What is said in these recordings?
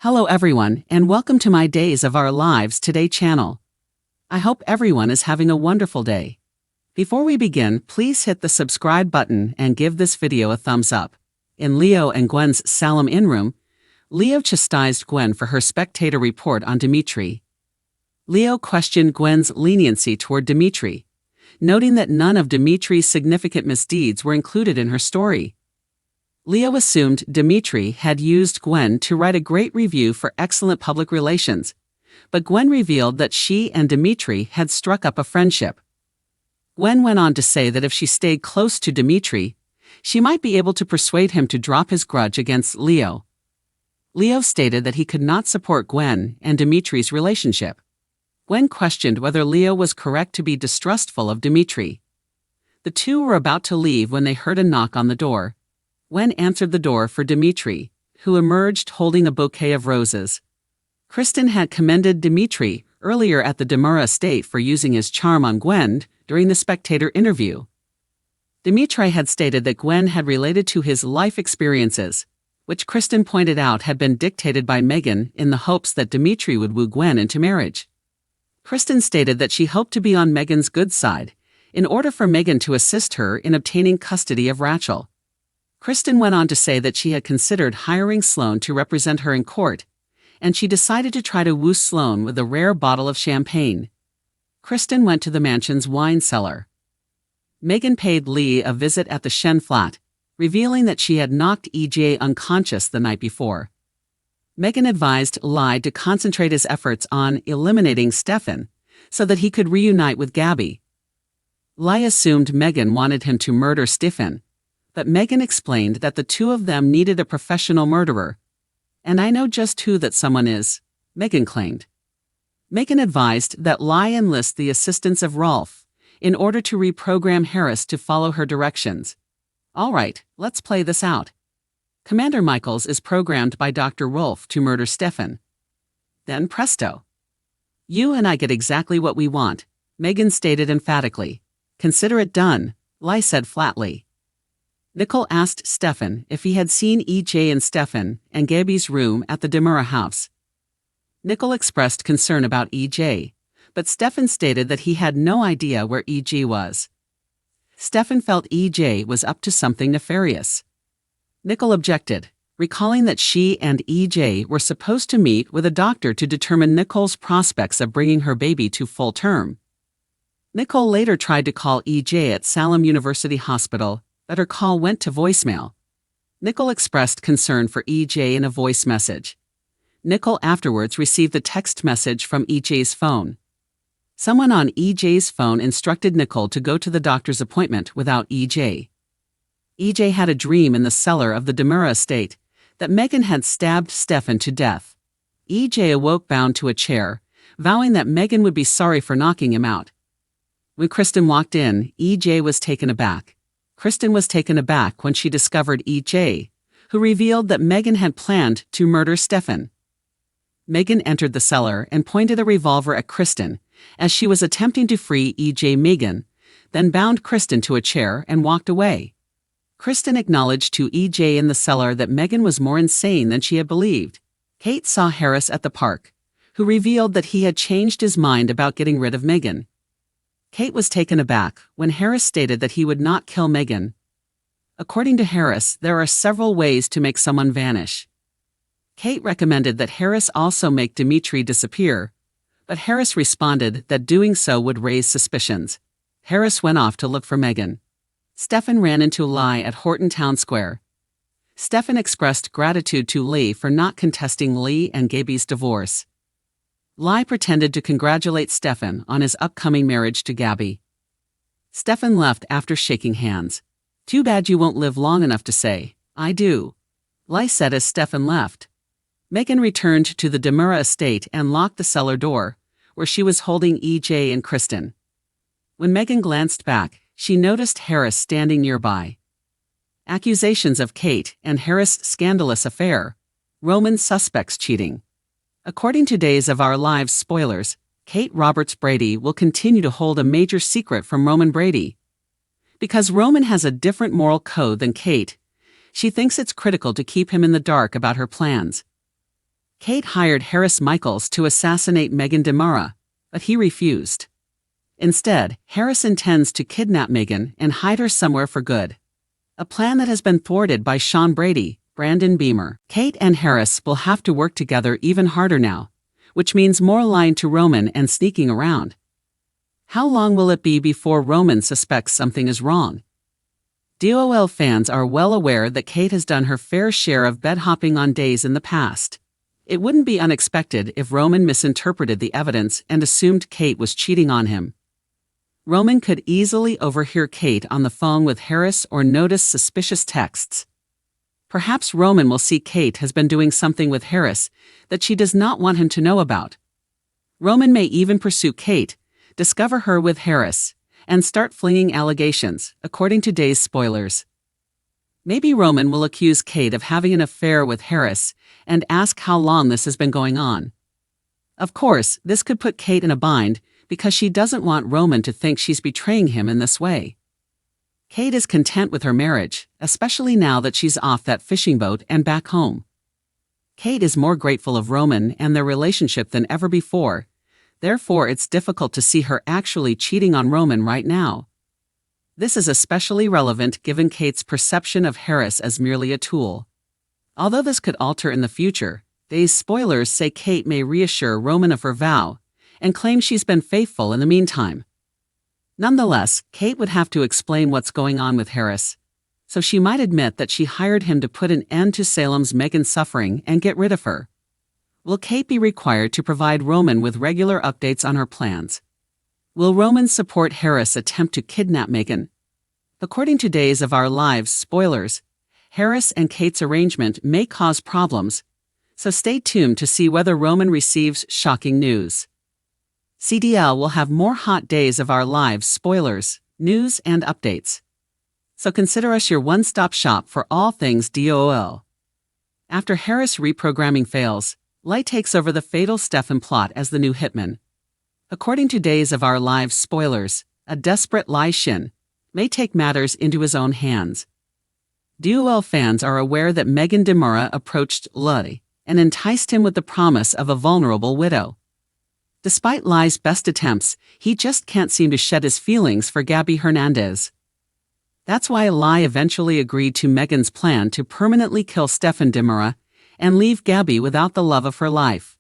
Hello everyone, and welcome to my Days of Our Lives Today channel. I hope everyone is having a wonderful day. Before we begin, please hit the subscribe button and give this video a thumbs up. In Leo and Gwen's solemn in-room, Leo chastised Gwen for her spectator report on Dimitri. Leo questioned Gwen's leniency toward Dimitri, noting that none of Dimitri's significant misdeeds were included in her story. Leo assumed Dimitri had used Gwen to write a great review for excellent public relations, but Gwen revealed that she and Dimitri had struck up a friendship. Gwen went on to say that if she stayed close to Dimitri, she might be able to persuade him to drop his grudge against Leo. Leo stated that he could not support Gwen and Dimitri's relationship. Gwen questioned whether Leo was correct to be distrustful of Dimitri. The two were about to leave when they heard a knock on the door. Gwen answered the door for Dimitri, who emerged holding a bouquet of roses. Kristen had commended Dimitri earlier at the Demura estate for using his charm on Gwen during the Spectator interview. Dimitri had stated that Gwen had related to his life experiences, which Kristen pointed out had been dictated by Megan in the hopes that Dimitri would woo Gwen into marriage. Kristen stated that she hoped to be on Megan's good side, in order for Megan to assist her in obtaining custody of Rachel. Kristen went on to say that she had considered hiring Sloane to represent her in court, and she decided to try to woo Sloane with a rare bottle of champagne. Kristen went to the mansion's wine cellar. Megan paid Lee a visit at the Shen flat, revealing that she had knocked EJ unconscious the night before. Megan advised Lee to concentrate his efforts on eliminating Stefan so that he could reunite with Gabby. Lee assumed Megan wanted him to murder Stefan, but Megan explained that the two of them needed a professional murderer. "And I know just who that someone is," Megan claimed. Megan advised that Lee enlist the assistance of Rolf in order to reprogram Harris to follow her directions. "All right, let's play this out. Commander Michaels is programmed by Dr. Rolf to murder Stefan. Then presto. You and I get exactly what we want," Megan stated emphatically. "Consider it done," Lee said flatly. Nicole asked Stefan if he had seen EJ and Stefan and Gabby's room at the Demura house. Nicole expressed concern about EJ, but Stefan stated that he had no idea where EJ was. Stefan felt EJ was up to something nefarious. Nicole objected, recalling that she and EJ were supposed to meet with a doctor to determine Nicole's prospects of bringing her baby to full term. Nicole later tried to call EJ at Salem University Hospital, but her call went to voicemail. Nicole expressed concern for EJ in a voice message. Nicole afterwards received the text message from EJ's phone. Someone on EJ's phone instructed Nicole to go to the doctor's appointment without EJ. EJ had a dream in the cellar of the Demura estate that Megan had stabbed Stefan to death. EJ awoke bound to a chair, vowing that Megan would be sorry for knocking him out. When Kristen walked in, EJ was taken aback. Kristen was taken aback when she discovered EJ, who revealed that Megan had planned to murder Stefan. Megan entered the cellar and pointed a revolver at Kristen as she was attempting to free EJ Megan, then bound Kristen to a chair and walked away. Kristen acknowledged to EJ in the cellar that Megan was more insane than she had believed. Kate saw Harris at the park, who revealed that he had changed his mind about getting rid of Megan. Kate was taken aback when Harris stated that he would not kill Megan. According to Harris, there are several ways to make someone vanish. Kate recommended that Harris also make Dimitri disappear, but Harris responded that doing so would raise suspicions. Harris went off to look for Megan. Stefan ran into Lee at Horton Town Square. Stefan expressed gratitude to Lee for not contesting Lee and Gabby's divorce. Lee pretended to congratulate Stefan on his upcoming marriage to Gabby. Stefan left after shaking hands. "Too bad you won't live long enough to say, 'I do,'" Lee said as Stefan left. Megan returned to the Demura estate and locked the cellar door, where she was holding EJ and Kristen. When Megan glanced back, she noticed Harris standing nearby. Accusations of Kate and Harris' scandalous affair, Roman suspects cheating. According to Days of Our Lives spoilers, Kate Roberts Brady will continue to hold a major secret from Roman Brady. Because Roman has a different moral code than Kate, she thinks it's critical to keep him in the dark about her plans. Kate hired Harris Michaels to assassinate Megan DeMara, but he refused. Instead, Harris intends to kidnap Megan and hide her somewhere for good. A plan that has been thwarted by Sean Brady, Brandon Beamer. Kate and Harris will have to work together even harder now, which means more lying to Roman and sneaking around. How long will it be before Roman suspects something is wrong? DOL fans are well aware that Kate has done her fair share of bed-hopping on Days in the past. It wouldn't be unexpected if Roman misinterpreted the evidence and assumed Kate was cheating on him. Roman could easily overhear Kate on the phone with Harris or notice suspicious texts. Perhaps Roman will see Kate has been doing something with Harris that she does not want him to know about. Roman may even pursue Kate, discover her with Harris, and start flinging allegations, according to Days spoilers. Maybe Roman will accuse Kate of having an affair with Harris and ask how long this has been going on. Of course, this could put Kate in a bind because she doesn't want Roman to think she's betraying him in this way. Kate is content with her marriage, especially now that she's off that fishing boat and back home. Kate is more grateful of Roman and their relationship than ever before, therefore it's difficult to see her actually cheating on Roman right now. This is especially relevant given Kate's perception of Harris as merely a tool. Although this could alter in the future, Days spoilers say Kate may reassure Roman of her vow and claim she's been faithful in the meantime. Nonetheless, Kate would have to explain what's going on with Harris, so she might admit that she hired him to put an end to Salem's Megan suffering and get rid of her. Will Kate be required to provide Roman with regular updates on her plans? Will Roman support Harris' attempt to kidnap Megan? According to Days of Our Lives spoilers, Harris and Kate's arrangement may cause problems, so stay tuned to see whether Roman receives shocking news. CDL will have more hot Days of Our Lives spoilers, news, and updates. So consider us your one-stop shop for all things DOL. After Harris reprogramming fails, Light takes over the fatal Stefan plot as the new hitman. According to Days of Our Lives spoilers, a desperate Lai Shin may take matters into his own hands. DOL fans are aware that Megan DeMara approached Lai and enticed him with the promise of a vulnerable widow. Despite Lai's best attempts, he just can't seem to shed his feelings for Gabby Hernandez. That's why Lai eventually agreed to Megan's plan to permanently kill Stefan DeMara and leave Gabby without the love of her life.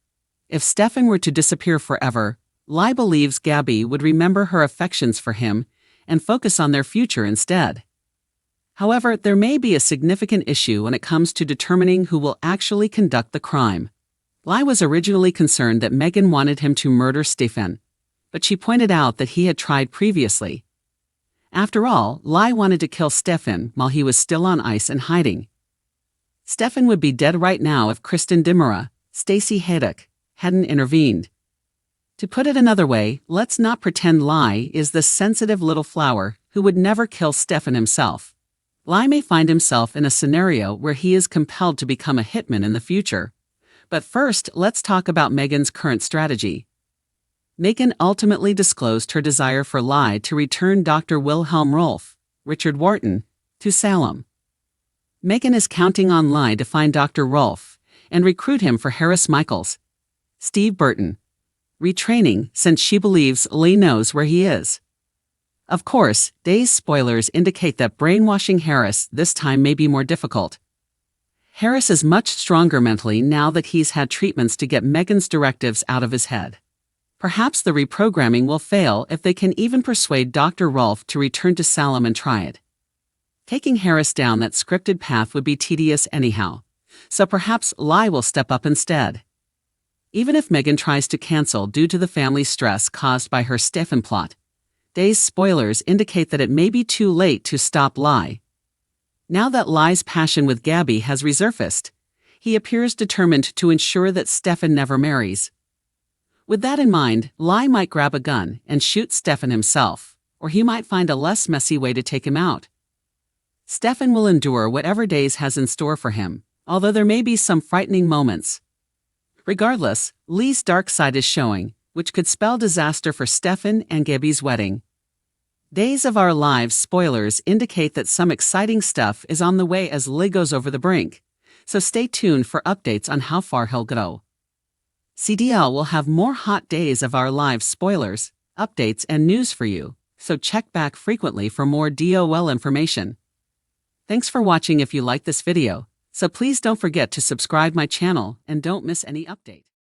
If Stefan were to disappear forever, Lai believes Gabby would remember her affections for him and focus on their future instead. However, there may be a significant issue when it comes to determining who will actually conduct the crime. Lai was originally concerned that Megan wanted him to murder Stefan, but she pointed out that he had tried previously. After all, Lai wanted to kill Stefan while he was still on ice and hiding. Stefan would be dead right now if Kristen DeMara, Stacey Haydock, hadn't intervened. To put it another way, let's not pretend Lai is the sensitive little flower who would never kill Stefan himself. Lai may find himself in a scenario where he is compelled to become a hitman in the future. But first, let's talk about Megan's current strategy. Megan ultimately disclosed her desire for Lai to return Dr. Wilhelm Rolf, Richard Wharton, to Salem. Megan is counting on Lai to find Dr. Rolf and recruit him for Harris Michaels, Steve Burton, retraining since she believes Lai knows where he is. Of course, Days spoilers indicate that brainwashing Harris this time may be more difficult. Harris is much stronger mentally now that he's had treatments to get Megan's directives out of his head. Perhaps the reprogramming will fail if they can even persuade Dr. Rolf to return to Salem and try it. Taking Harris down that scripted path would be tedious anyhow, so perhaps Lai will step up instead. Even if Megan tries to cancel due to the family stress caused by her Stefan plot, Days spoilers indicate that it may be too late to stop Lai. Now that Lai's passion with Gabby has resurfaced, he appears determined to ensure that Stefan never marries. With that in mind, Lai might grab a gun and shoot Stefan himself, or he might find a less messy way to take him out. Stefan will endure whatever Days has in store for him, although there may be some frightening moments. Regardless, Lai's dark side is showing, which could spell disaster for Stefan and Gabby's wedding. Days of Our Lives spoilers indicate that some exciting stuff is on the way as Lai goes over the brink, so stay tuned for updates on how far he'll go. CDL will have more hot days of our lives spoilers, updates, and news for you, so check back frequently for more DOL information. Thanks for watching. If you like this video, so please don't forget to subscribe my channel and don't miss any update.